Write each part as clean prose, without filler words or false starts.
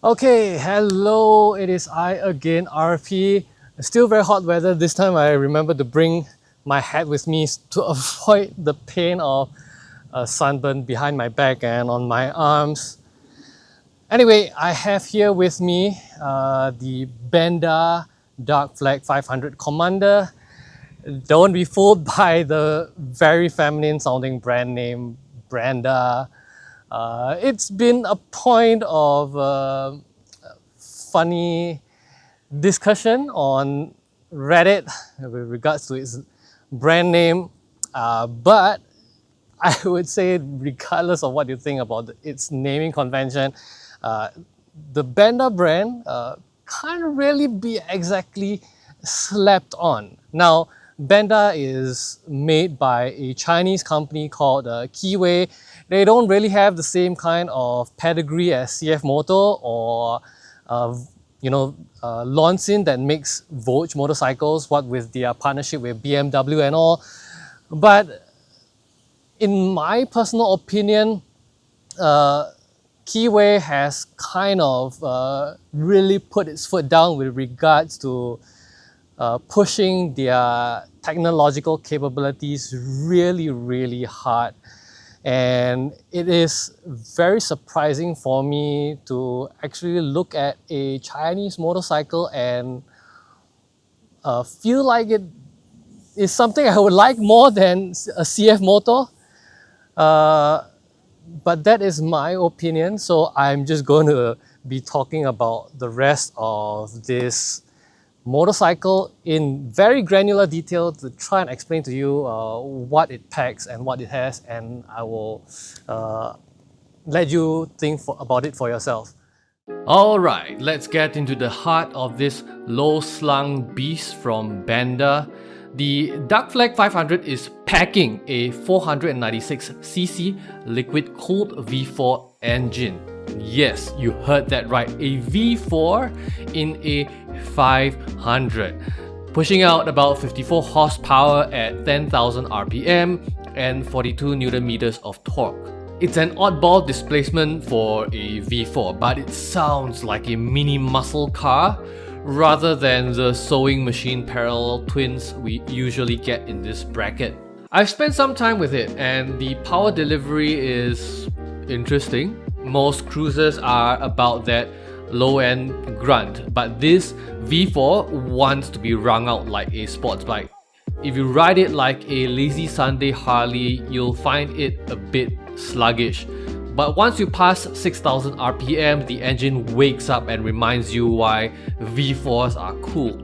Okay, hello, it is I again, RP. Still very hot weather. This time I remember to bring my hat with me to avoid the pain of sunburn behind my back and on my arms. Anyway, I have here with me the Benda Dark Flag 500 Commander. Don't be fooled by the very feminine sounding brand name, Brenda. It's been a point of funny discussion on Reddit with regards to its brand name, but I would say, regardless of what you think about its naming convention, the Benda brand can't really be exactly slapped on. Now, Benda is made by a Chinese company called Kiwei. They don't really have the same kind of pedigree as CF Moto or Lonsin that makes Vogue motorcycles, what with their partnership with BMW and all. But in my personal opinion, Kiwei has kind of really put its foot down with regards to pushing their technological capabilities really hard. And it is very surprising for me to actually look at a Chinese motorcycle and feel like it is something I would like more than a CF Moto. But that is my opinion, so I'm just going to be talking about the rest of this motorcycle in very granular detail to try and explain to you what it packs and what it has, and I will let you think about it for yourself. Alright, let's get into the heart of this low-slung beast from Benda. The Dark Flag 500 is packing a 496cc liquid-cooled V4 engine. Yes, you heard that right, a V4 in a 500, pushing out about 54 horsepower at 10,000 RPM and 42 Newton meters of torque. It's an oddball displacement for a V4, but it sounds like a mini muscle car rather than the sewing machine parallel twins we usually get in this bracket. I've spent some time with it and the power delivery is interesting. Most cruisers are about that low-end grunt, but this V4 wants to be wrung out like a sports bike. If you ride it like a lazy Sunday Harley, you'll find it a bit sluggish. But once you pass 6,000 RPM, the engine wakes up and reminds you why V4s are cool.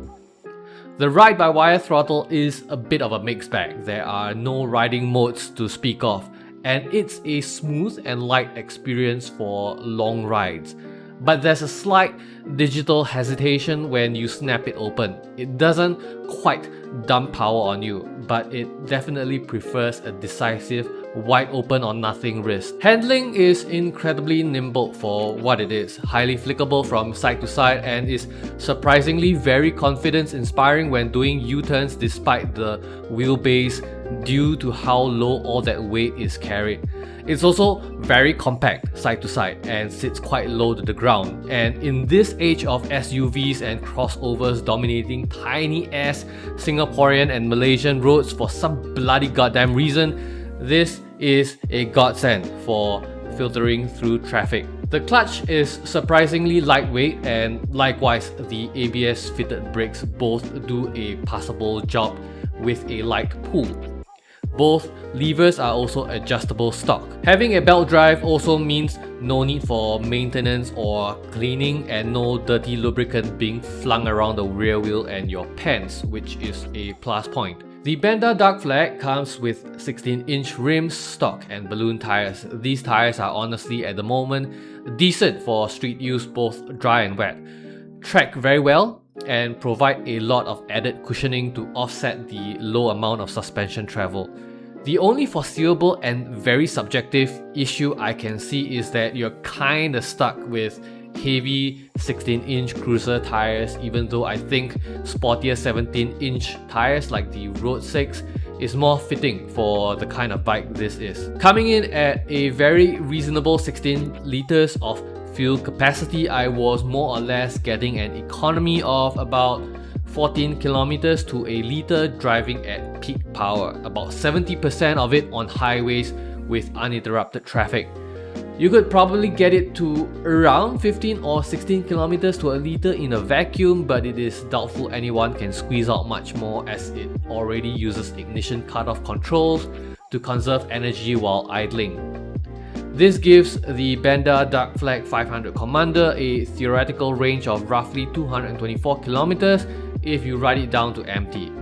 The ride-by-wire throttle is a bit of a mixed bag. There are no riding modes to speak of, and it's a smooth and light experience for long rides. But there's a slight digital hesitation when you snap it open. It doesn't quite dump power on you, but it definitely prefers a decisive wide open or nothing wrist. Handling is incredibly nimble for what it is, highly flickable from side to side, and is surprisingly very confidence inspiring when doing U-turns despite the wheelbase due to how low all that weight is carried. It's also very compact side to side and sits quite low to the ground, and in this age of SUVs and crossovers dominating tiny ass Singaporean and Malaysian roads for some bloody goddamn reason, this is a godsend for filtering through traffic. The clutch is surprisingly lightweight, and likewise the ABS fitted brakes both do a passable job with a light pull. Both levers are also adjustable stock. Having a belt drive also means no need for maintenance or cleaning and no dirty lubricant being flung around the rear wheel and your pants, which is a plus point. The Benda Dark Flag comes with 16-inch rims, stock and balloon tires. These tires are honestly at the moment decent for street use, both dry and wet. Track very well and provide a lot of added cushioning to offset the low amount of suspension travel. The only foreseeable and very subjective issue I can see is that you're kinda stuck with heavy 16-inch cruiser tires, even though I think sportier 17-inch tires like the Road 6 is more fitting for the kind of bike this is. Coming in at a very reasonable 16 liters of fuel capacity, I was more or less getting an economy of about 14 kilometers to a liter driving at peak power, about 70% of it on highways with uninterrupted traffic. You could probably get it to around 15 or 16 kilometers to a liter in a vacuum, but it is doubtful anyone can squeeze out much more as it already uses ignition cutoff controls to conserve energy while idling. This gives the Benda Dark Flag 500 Commander a theoretical range of roughly 224 kilometers if you ride it down to empty.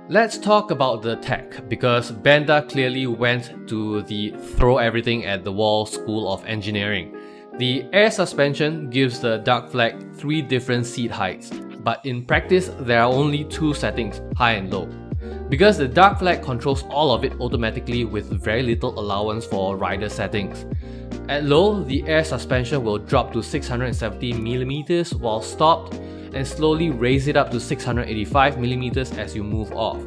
Let's talk about the tech, because Benda clearly went to the throw everything at the wall school of engineering. The air suspension gives the Dark Flag 3 different seat heights, but in practice there are only 2 settings, high and low. Because the Dark Flag controls all of it automatically with very little allowance for rider settings. At low, the air suspension will drop to 670mm while stopped, and slowly raise it up to 685mm as you move off.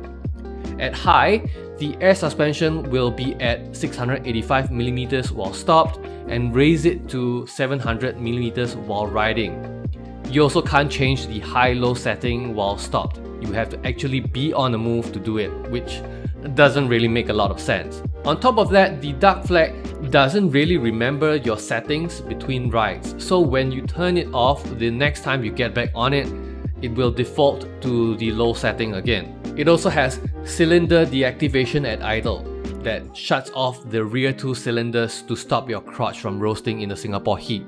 At high, the air suspension will be at 685mm while stopped and raise it to 700mm while riding. You also can't change the high-low setting while stopped. You have to actually be on the move to do it, which doesn't really make a lot of sense. On top of that, the Dark Flag doesn't really remember your settings between rides, so when you turn it off, the next time you get back on it, it will default to the low setting again. It also has cylinder deactivation at idle that shuts off the rear 2 cylinders to stop your crotch from roasting in the Singapore heat.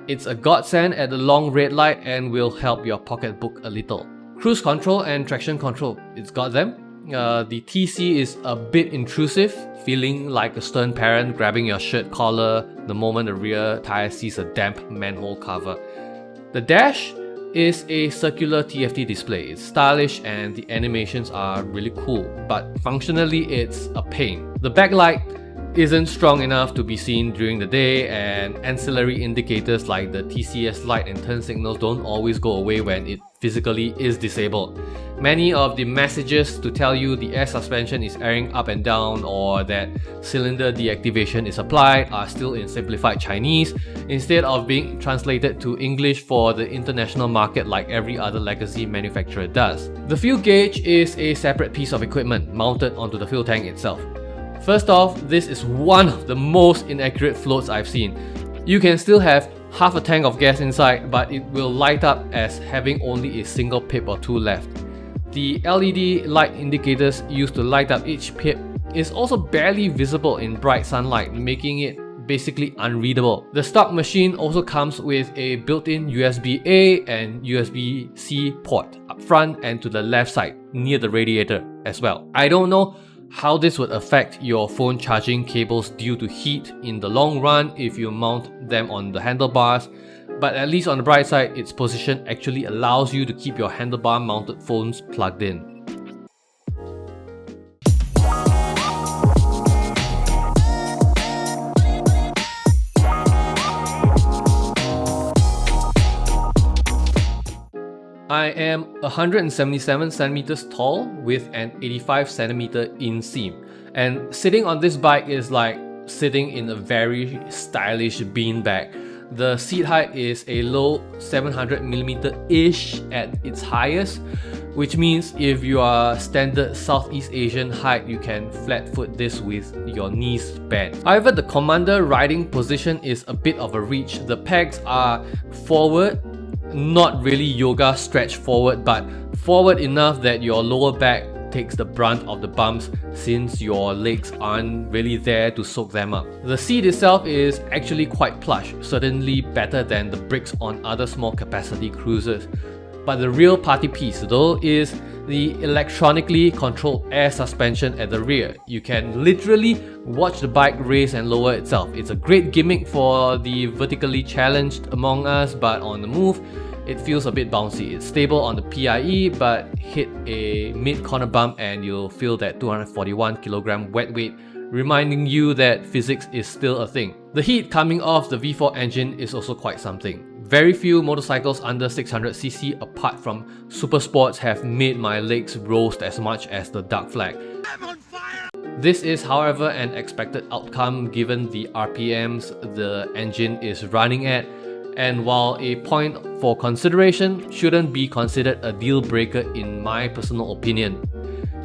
It's a godsend at the long red light and will help your pocketbook a little. Cruise control and traction control, it's got them. The TC is a bit intrusive, feeling like a stern parent grabbing your shirt collar the moment the rear tire sees a damp manhole cover. The dash is a circular TFT display. It's stylish and the animations are really cool, but functionally it's a pain. The backlight isn't strong enough to be seen during the day, and ancillary indicators like the TCS light and turn signals don't always go away when it physically is disabled. Many of the messages to tell you the air suspension is airing up and down or that cylinder deactivation is applied are still in simplified Chinese instead of being translated to English for the international market like every other legacy manufacturer does. The fuel gauge is a separate piece of equipment mounted onto the fuel tank itself. First off, this is one of the most inaccurate floats I've seen. You can still have half a tank of gas inside, but it will light up as having only a single pip or 2 left. The LED light indicators used to light up each pip is also barely visible in bright sunlight, making it basically unreadable. The stock machine also comes with a built-in USB-A and USB-C port up front and to the left side near the radiator as well. I don't know how this would affect your phone charging cables due to heat in the long run if you mount them on the handlebars, but at least on the bright side, its position actually allows you to keep your handlebar mounted phones plugged in. I am 177 centimeters tall with an 85 centimeter inseam, and sitting on this bike is like sitting in a very stylish beanbag. The seat height is a low 700mm-ish at its highest, which means if you are standard Southeast Asian height, you can flat foot this with your knees bent. However, the Commander riding position is a bit of a reach. The pegs are forward, not really yoga stretch forward, but forward enough that your lower back takes the brunt of the bumps since your legs aren't really there to soak them up. The seat itself is actually quite plush, certainly better than the bricks on other small capacity cruisers. But the real party piece though is the electronically controlled air suspension at the rear. You can literally watch the bike raise and lower itself. It's a great gimmick for the vertically challenged among us, but on the move, it feels a bit bouncy. It's stable on the PIE, but hit a mid-corner bump and you'll feel that 241 kg wet weight, reminding you that physics is still a thing. The heat coming off the V4 engine is also quite something. Very few motorcycles under 600cc apart from super sports have made my legs roast as much as the Dark Flag. This is, however, an expected outcome given the RPMs the engine is running at, and while a point for consideration, shouldn't be considered a deal breaker in my personal opinion.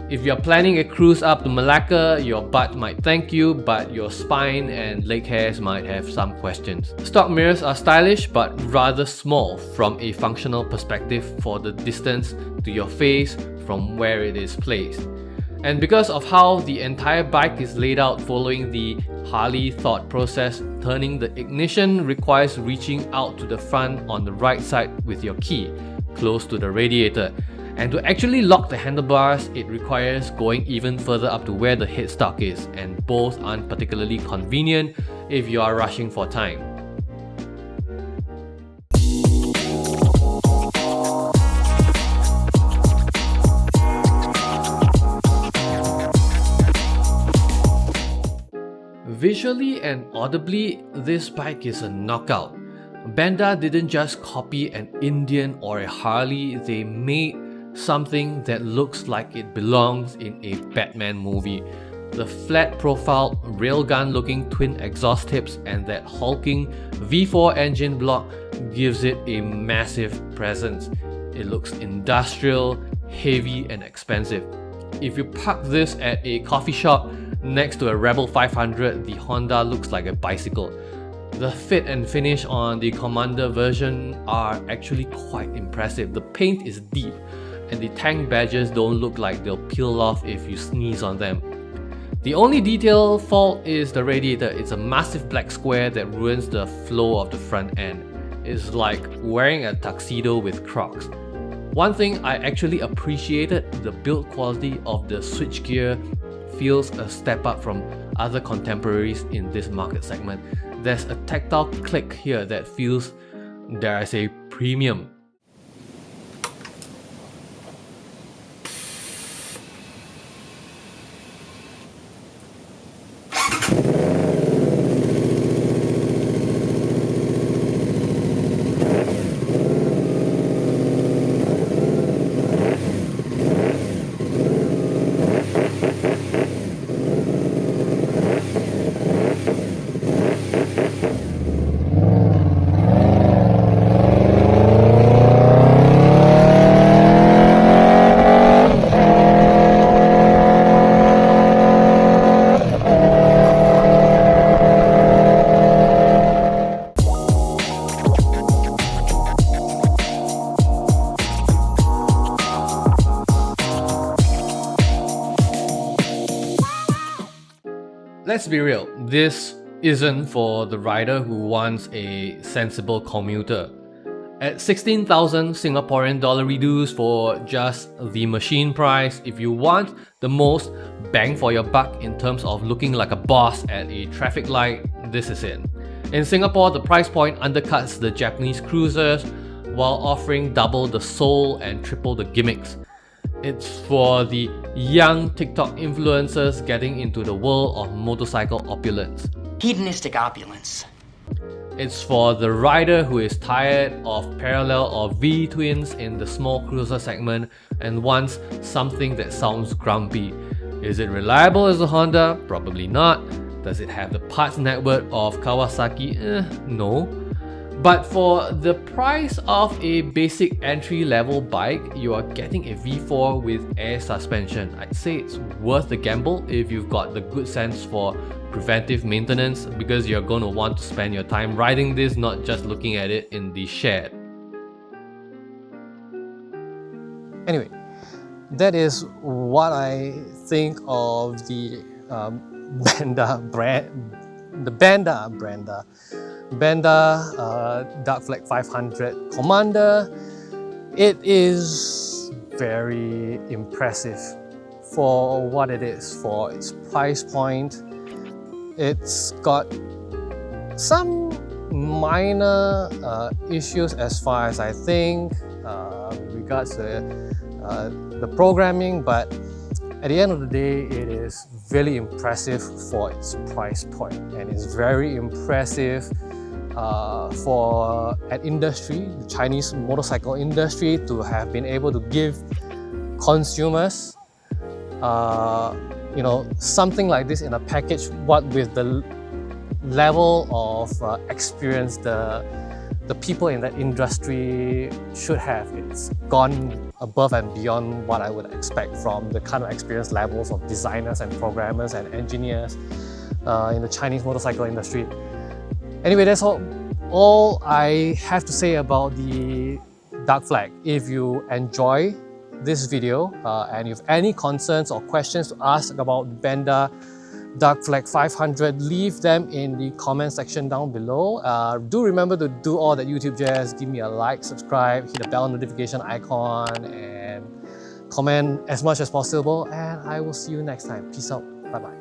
If you're planning a cruise up to Malacca, your butt might thank you, but your spine and leg hairs might have some questions. Stock mirrors are stylish but rather small from a functional perspective for the distance to your face from where it is placed. And because of how the entire bike is laid out following the Harley thought process, turning the ignition requires reaching out to the front on the right side with your key, close to the radiator. And to actually lock the handlebars, it requires going even further up to where the headstock is, and both aren't particularly convenient if you are rushing for time. Visually and audibly, this bike is a knockout. Benda didn't just copy an Indian or a Harley, they made something that looks like it belongs in a Batman movie. The flat profile, railgun looking twin exhaust tips and that hulking V4 engine block gives it a massive presence. It looks industrial, heavy and expensive. If you park this at a coffee shop next to a Rebel 500, the Honda looks like a bicycle. The fit and finish on the Commander version are actually quite impressive. The paint is deep and the tank badges don't look like they'll peel off if you sneeze on them. The only detail fault is the radiator. It's a massive black square that ruins the flow of the front end. It's like wearing a tuxedo with Crocs. One thing I actually appreciated, the build quality of the switchgear feels a step up from other contemporaries in this market segment. There's a tactile click here that feels, dare I say, premium. Let's be real, this isn't for the rider who wants a sensible commuter. At 16,000 Singaporean dollar reduce for just the machine price, if you want the most bang for your buck in terms of looking like a boss at a traffic light, this is it. In Singapore, the price point undercuts the Japanese cruisers while offering double the soul and triple the gimmicks. It's for the young TikTok influencers getting into the world of motorcycle opulence. Hedonistic opulence. It's for the rider who is tired of parallel or V-twins in the small cruiser segment and wants something that sounds grumpy. Is it reliable as a Honda? Probably not. Does it have the parts network of Kawasaki? No. But for the price of a basic entry-level bike, you are getting a V4 with air suspension. I'd say it's worth the gamble if you've got the good sense for preventive maintenance, because you're going to want to spend your time riding this, not just looking at it in the shed. Anyway, that is what I think of the Benda Dark Flag 500 Commander. It is very impressive for what it is, for its price point. It's got some minor issues as far as I think with regards to the programming, but at the end of the day, it is really impressive for its price point, and it's very impressive for an industry, the Chinese motorcycle industry, to have been able to give consumers something like this in a package, what with the level of experience the people in that industry should have. It's gone above and beyond what I would expect from the kind of experience levels of designers and programmers and engineers in the Chinese motorcycle industry. Anyway, that's all I have to say about the Dark Flag. If you enjoy this video and you have any concerns or questions to ask about Benda Dark Flag 500, leave them in the comment section down below. Do remember to do all that YouTube just. Give me a like, subscribe, hit the bell notification icon, and comment as much as possible. And I will see you next time. Peace out. Bye-bye.